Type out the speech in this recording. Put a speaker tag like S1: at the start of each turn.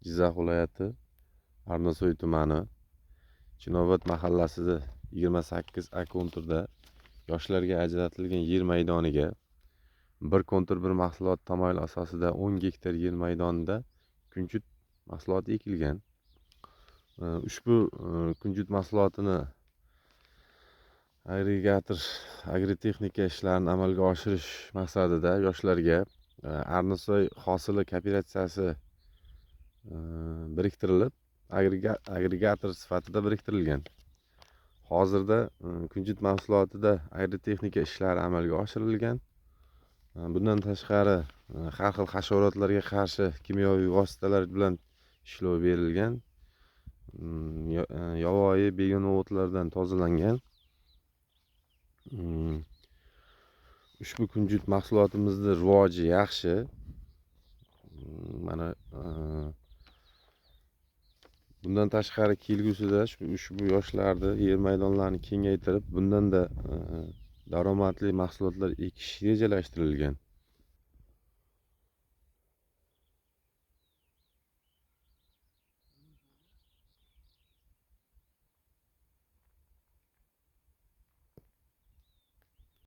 S1: Jizzax viloyati Arnasoy tumani Chinobod mahallasida 28 A konturda yoshlarga ajratilgan yer maydoniga bir kontur bir mahsulot tamoyili asosida 10 gektar yer maydonida kunjut mahsuloti ekilgan. Ushbu kunjut mahsulotini agregator agrotexnika ishlarini amalga oshirish maqsadida yoshlarga Arnasoy hosili kooperatsiyasi biriktirilib, agregator sifatida biriktirilgan. Hozirda kunjut mahsulotida agrotexnika ishlari amalga oshirilgan. Bundan tashqari har xil hasharotlarga qarshi kimyoviy vositalar bilan ishlov berilgan. Yovvoyi begona o'tlardan tozalangan. Ushbu kunjut mahsulotimizning rivoji yaxshi. Mana bundan tashqari kelgusida ushbu yoshlarni yer maydonlarini kengaytirib, bundan da daromadli mahsulotlar ekish rejalashtirilgan.